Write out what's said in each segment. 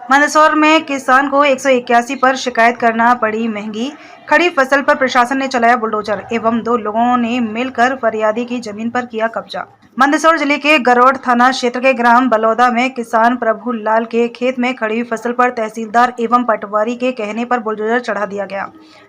मंदसौर में किसान को 181 पर शिकायत करना पड़ी महंगी। खड़ी फसल पर प्रशासन ने चलाया बुलडोजर एवं 2 लोगों ने मिलकर फरियादी की जमीन पर किया कब्जा। मंदसौर जिले के गरौड़ थाना क्षेत्र के ग्राम बलौदा में किसान प्रभुलाल के खेत में खड़ी फसल पर तहसीलदार एवं पटवारी के कहने पर बुलडोजर चढ़ा दिया गया,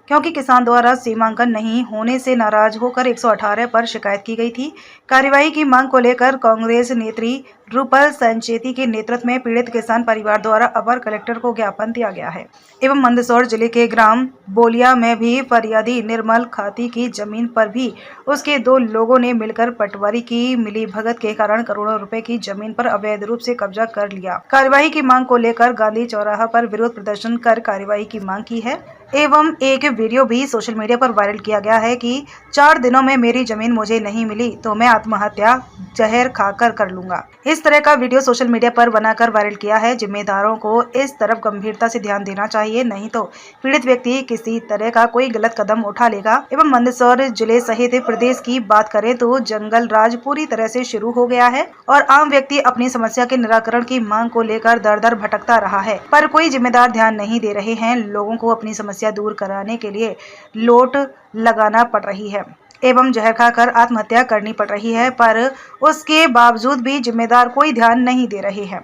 क्योंकि किसान द्वारा सीमांकन नहीं होने से नाराज होकर 118 पर शिकायत की गई थी। कार्यवाही की मांग को लेकर कांग्रेस नेत्री रूपल संचेती के नेतृत्व में पीड़ित किसान परिवार द्वारा अपर कलेक्टर को ज्ञापन दिया गया है। एवं मंदसौर जिले के ग्राम बोलिया में भी फरियादी निर्मल खाती की जमीन पर भी उसके 2 लोगों ने मिलकर पटवारी की मिलीभगत के कारण करोड़ों रुपए की जमीन पर अवैध रूप से कब्जा कर लिया। कार्यवाही की मांग को लेकर गांधी चौराहा पर विरोध प्रदर्शन कर कार्यवाही की मांग की है। एवं एक वीडियो भी सोशल मीडिया पर वायरल किया गया है कि 4 दिनों में मेरी जमीन मुझे नहीं मिली तो मैं आत्महत्या जहर खाकर कर लूंगा। इस तरह का वीडियो सोशल मीडिया पर बनाकर वायरल किया है। जिम्मेदारों को इस तरफ गंभीरता से ध्यान देना चाहिए, नहीं तो पीड़ित व्यक्ति किसी तरह का कोई गलत कदम उठा लेगा। एवं मंदसौर जिले सहित प्रदेश की बात करें तो जंगल राज पूरी तरह से शुरू हो गया है और आम व्यक्ति अपनी समस्या के निराकरण की मांग को लेकर दर दर भटकता रहा है, पर कोई जिम्मेदार ध्यान नहीं दे रहे हैं। लोगों को अपनी समस्या दूर कराने के लिए लोट लगाना पड़ रही है एवं जहर खाकर आत्महत्या करनी पड़ रही है, पर उसके बावजूद भी जिम्मेदार कोई ध्यान नहीं दे रहे हैं।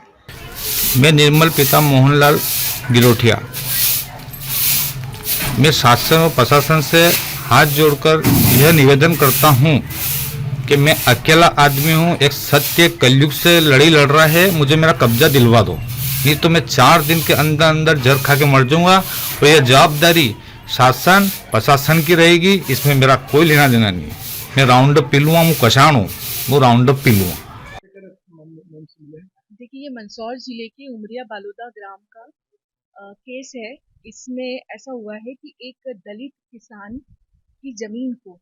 मैं निर्मल पिता मोहनलाल गिरोठिया, मैं शासन और प्रशासन से हाथ जोड़कर यह निवेदन करता हूं कि मैं अकेला आदमी हूं, एक सत्य कलयुग से लड़ी लड़ रहा है, मुझे मेरा कब्जा दिलवा दो, नहीं तो मैं 4 दिन के अंदर अंदर जहर खा के मर जाऊंगा। और यह जवाबदारी शासन प्रशासन की रहेगी, इसमें मेरा कोई लेना देना नहीं। मैं राउंड अप पी लूँगा, मैं कशाण हूँ, वो राउंड अप पी लूँगा। देखिए, ये मंदसौर जिले के उमरिया बालोदा ग्राम का केस है। इसमें ऐसा हुआ है कि एक दलित किसान की जमीन को,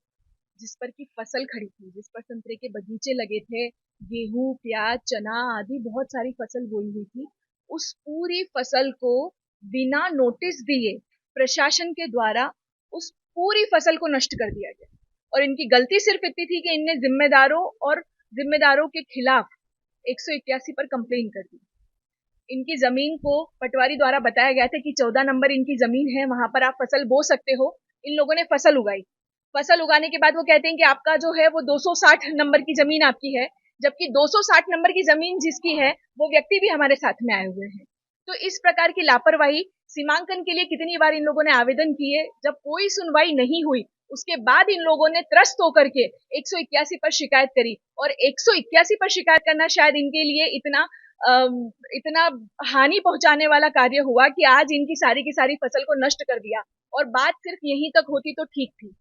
जिस पर की फसल खड़ी थी, जिस पर संतरे के बगीचे लगे थे, गेहूं, प्याज, चना आदि बहुत सारी फसल बोई हुई थी, उस पूरी फसल को बिना नोटिस दिए प्रशासन के द्वारा उस पूरी फसल को नष्ट कर दिया गया। और इनकी गलती सिर्फ इतनी थी कि इनने जिम्मेदारों के खिलाफ 181 पर कंप्लेन कर दी। इनकी जमीन को पटवारी द्वारा बताया गया था कि 14 नंबर इनकी जमीन है, वहां पर आप फसल बो सकते हो। इन लोगों ने फसल उगाई। फसल उगाने के बाद वो कहते हैं कि आपका जो है वो 260 नंबर की जमीन आपकी है, जबकि 260 नंबर की जमीन जिसकी है वो व्यक्ति भी हमारे साथ में आए हुए हैं। तो इस प्रकार की लापरवाही, सीमांकन के लिए कितनी बार इन लोगों ने आवेदन किए, जब कोई सुनवाई नहीं हुई, उसके बाद इन लोगों ने त्रस्त होकर के 181 पर शिकायत करी। और 181 पर शिकायत करना शायद इनके लिए इतना हानि पहुंचाने वाला कार्य हुआ कि आज इनकी सारी की सारी फसल को नष्ट कर दिया। और बात सिर्फ यहीं तक होती तो ठीक थी।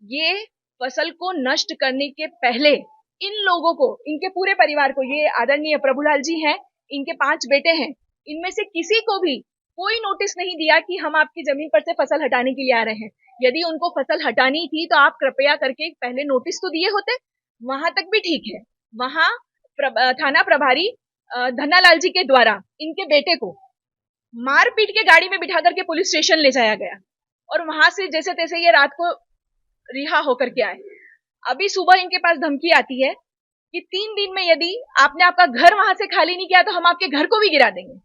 ये फसल को नष्ट करने के पहले इन लोगों को, इनके पूरे परिवार को, ये आदरणीय प्रभुलाल जी हैं, इनके 5 बेटे हैं, इनमें से किसी को भी कोई नोटिस नहीं दिया कि हम आपकी जमीन पर से फसल हटाने के लिए आ रहे हैं। यदि उनको फसल हटानी थी तो आप कृपया करके पहले नोटिस तो दिए होते, वहां तक भी ठीक है। वहां थाना प्रभारी धन्नालाल जी के द्वारा इनके बेटे को मारपीट के गाड़ी में बिठा करके पुलिस स्टेशन ले जाया गया और वहां से जैसे तैसे ये रात को रिहा होकर के आए। अभी सुबह इनके पास धमकी आती है कि 3 दिन में यदि आपने आपका घर वहां से खाली नहीं किया तो हम आपके घर को भी गिरा देंगे।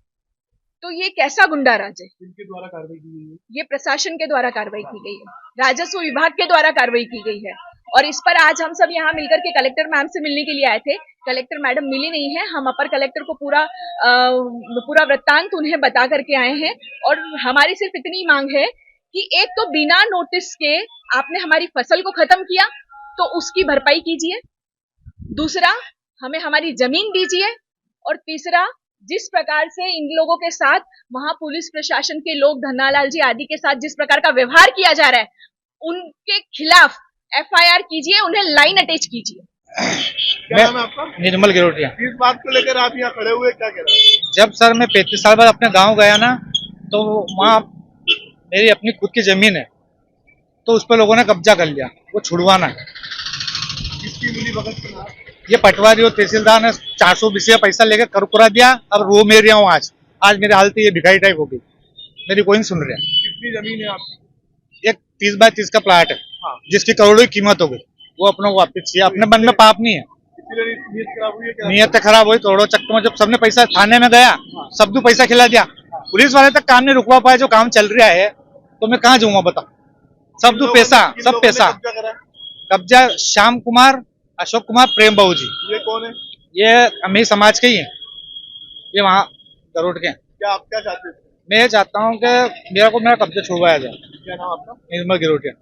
तो ये कैसा गुंडा राज है? किनके द्वारा कार्रवाई की गई है? ये प्रशासन के द्वारा कार्रवाई की गई है, राजस्व विभाग के द्वारा कार्रवाई की गई है। और इस पर आज हम सब यहाँ मिलकर के कलेक्टर मैम से मिलने के लिए आए थे। कलेक्टर मैडम मिली नहीं है। हम अपर कलेक्टर को पूरा वृत्तांत उन्हें बता करके आए हैं। और हमारी सिर्फ इतनी मांग है कि एक तो बिना नोटिस के आपने हमारी फसल को खत्म किया तो उसकी भरपाई कीजिए, दूसरा हमें हमारी जमीन दीजिए, और तीसरा जिस प्रकार से इन लोगों के साथ वहां पुलिस प्रशासन के लोग, धन्नालाल जी आदि के साथ जिस प्रकार का व्यवहार किया जा रहा है, उनके खिलाफ FIR कीजिए, उन्हें लाइन अटैच कीजिए। क्या नाम है आपका? निर्मल गिरोठिया। इस बात को लेकर आप यहाँ खड़े हुए, क्या कह रहे हैं? जब सर मैं 35 साल बाद अपने गांव गया ना, तो वहाँ मेरी अपनी खुद की जमीन है, तो उस पर लोगों ने कब्जा कर लिया, वो छुड़वाना है। किसकी मिलीभगत के नाम? ये पटवारी और तहसीलदार ने 420 का पैसा लेकर करकुरा दिया। अब रो मेरे यहाँ हूँ, आज मेरी हालत ये भिखारी टाइप हो गई, मेरी कोई नहीं सुन रहा। कितनी जमीन है आपकी? एक 30 बाय 30 का प्लाट है, हाँ। जिसकी करोड़ों की कीमत हो गई, वो अपने को वापिस चाहिए। अपने मन में पाप नहीं है। किसके लिए नीयत खराब हुई है क्या? नीयत खराब हुई, करोड़ों चक्कर में जब सबने पैसा थाने में गया, सबको पैसा खिला दिया, पुलिस वाले तक काम नहीं रुकवा पाए, जो काम चल रहा है तो मैं कहाँ जाऊंगा बता। सब तो पैसा, किन सब लोगों ने पैसा। कब्जा करा है? कब्जा श्याम कुमार, अशोक कुमार, प्रेम बाबू जी, ये कौन है? ये अमीर समाज के ही है, ये वहाँ गरोड के हैं। क्या आप क्या चाहते थे? मैं ये चाहता हूँ कि मेरा कब्जा छुड़वाया जाए। क्या नाम आपका? निर्मल गिरोटिया।